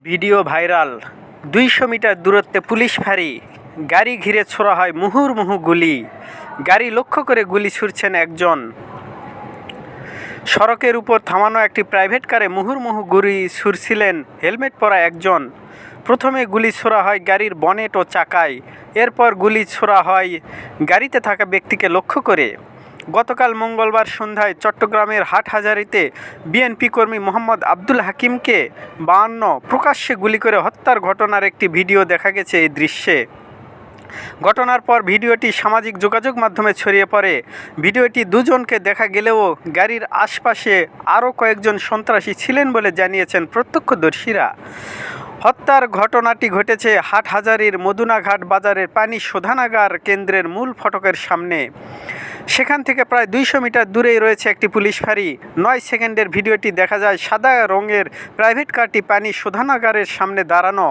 Video viral. ২০০ metre দূরত্বে police ফাঁড়ি, গাড়ি ঘিরে ছোড়া হয় মুহুর্মুহু গুলি। গাড়ি লক্ষ্য করে গুলি ছুড়ছেন একজন। সড়কের উপর থামানো একটি প্রাইভেট কারে মুহুর্মুহু গুলি ছুড়ছিলেন হেলমেট পরা একজন। প্রথমে গুলি ছোড়া হয় গাড়ির বনেট ও চাকায়, এরপর গুলি ছোড়া হয় গাড়িতে থাকা ব্যক্তিকে লক্ষ্য করে। গতকাল মঙ্গলবার সন্ধ্যায় চট্টগ্রামের হাটহাজারীতে বিএনপি কর্মী মোহাম্মদ আব্দুল হাকিমকে ৫২ প্রকাশ্যে গুলি করে হত্যার ঘটনার একটি ভিডিও দেখা গেছে এই দৃশ্যে। ঘটনার পর ভিডিওটি সামাজিক যোগাযোগ মাধ্যমে ছড়িয়ে পড়ে। ভিডিওটি দুজনকে দেখা গেলেও গাড়ির আশপাশে আরও কয়েকজন সন্ত্রাসী ছিলেন বলে জানিয়েছেন প্রত্যক্ষদর্শীরা। হত্যার ঘটনাটি ঘটেছে হাটহাজারীর মদুনাঘাট বাজারের পানি শোধনাগার কেন্দ্রের মূল ফটকের সামনে। সেখান থেকে প্রায় ২০০ মিটার দূরেই রয়েছে একটি পুলিশ ফাঁড়ি। ৯ সেকেন্ডের ভিডিওটি দেখা যায় সাদা রঙের প্রাইভেট কারটি পানি শোধনাগারের সামনে দাঁড়ানো।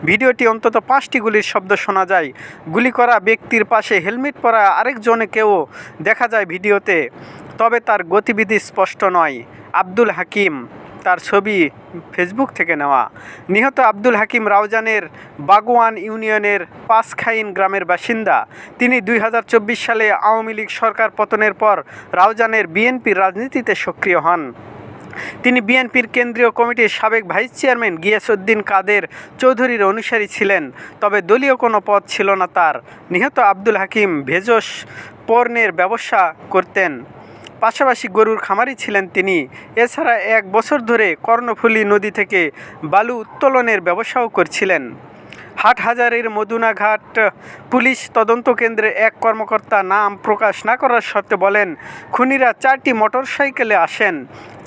ভিডিওটি অন্তত ৫টি গুলির শব্দ শোনা যায়। গুলি করা ব্যক্তির পাশে হেলমেট পরা আরেকজনকেও দেখা যায় ভিডিওতে, তবে তার গতিবিধি স্পষ্ট নয়। আব্দুল হাকিম, তার ছবি ফেসবুক থেকে নেওয়া। নিহত আব্দুল হাকিম রাউজানের বাগওয়ান ইউনিয়নের পাঁচখাইন গ্রামের বাসিন্দা। তিনি ২০২৪ সালে আওয়ামী লীগ সরকার পতনের পর রাউজানের বিএনপির রাজনীতিতে সক্রিয় হন। তিনি বিএনপির কেন্দ্রীয় কমিটির সাবেক ভাইস চেয়ারম্যান গিয়াসউদ্দিন কাদের চৌধুরীর অনুসারী ছিলেন, তবে দলীয় কোনো পদ ছিল না তার। নিহত আব্দুল হাকিম ভেষজ পণ্যের ব্যবসা করতেন, পাশাপাশি গরুর খামারি ছিলেন তিনি। এছাড়া ১ বছর ধরে কর্ণফুলী নদী থেকে বালু উত্তোলনের ব্যবসাও করছিলেন। হাটহাজারীর মদুনাঘাট পুলিশ তদন্ত কেন্দ্রের এক কর্মকর্তা নাম প্রকাশ না করার শর্তে বলেন, খুনিরা ৪টি মোটরসাইকেলে আসেন।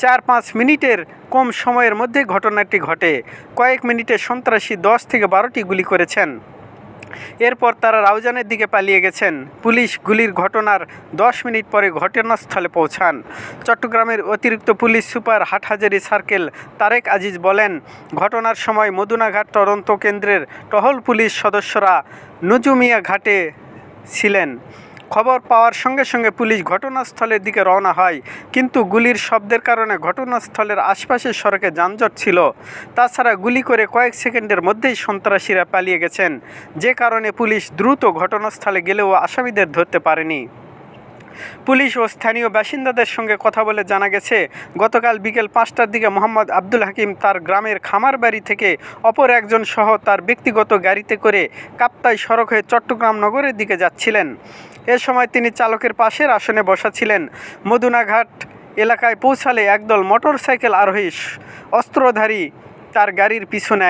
৪-৫ মিনিটের কম সময়ের মধ্যে ঘটনাটি ঘটে। কয়েক মিনিটে সন্ত্রাসী ১০ থেকে ১২টি গুলি করেছেন। এরপর তারা রাউজানের দিকে পালিয়ে গেছেন। পুলিশ গুলির ঘটনার ১০ মিনিট পরে ঘটনাস্থলে পৌঁছান। চট্টগ্রামের অতিরিক্ত police super Hathazari circle Tarek Aziz বলেন, ঘটনার সময় মদুনাঘাট তদন্ত কেন্দ্রের টহল পুলিশ সদস্যরা নজুমিয়া ঘাটে ছিলেন। খবর পাওয়ার সঙ্গে সঙ্গে পুলিশ ঘটনাস্থলের দিকে রওনা হয়, কিন্তু গুলির শব্দের কারণে ঘটনাস্থলের আশপাশের সড়কে যানজট ছিল। তাছাড়া গুলি করে কয়েক সেকেন্ডের মধ্যেই সন্ত্রাসীরা পালিয়ে গেছেন, যে কারণে পুলিশ দ্রুত ঘটনাস্থলে গেলেও আসামিদের ধরতে পারেনি। পুলিশ ও স্থানীয় বাসিন্দাদের সঙ্গে কথা বলে জানা গেছে, গতকাল বিকেল ৫টার দিকে মোহাম্মদ আব্দুল হাকিম তার গ্রামের খামার বাড়ি থেকে অপর একজন সহ তার ব্যক্তিগত গাড়িতে করে কাপ্তাই সড়ক হয়ে চট্টগ্রাম নগরের দিকে যাচ্ছিলেন। এ সময় তিনি চালকের পাশের আসনে বসা ছিলেন। মদুনাঘাট এলাকায় পৌঁছালে একদল মোটরসাইকেল আরোহী অস্ত্রধারী তার গাড়ির পিছু নেয়।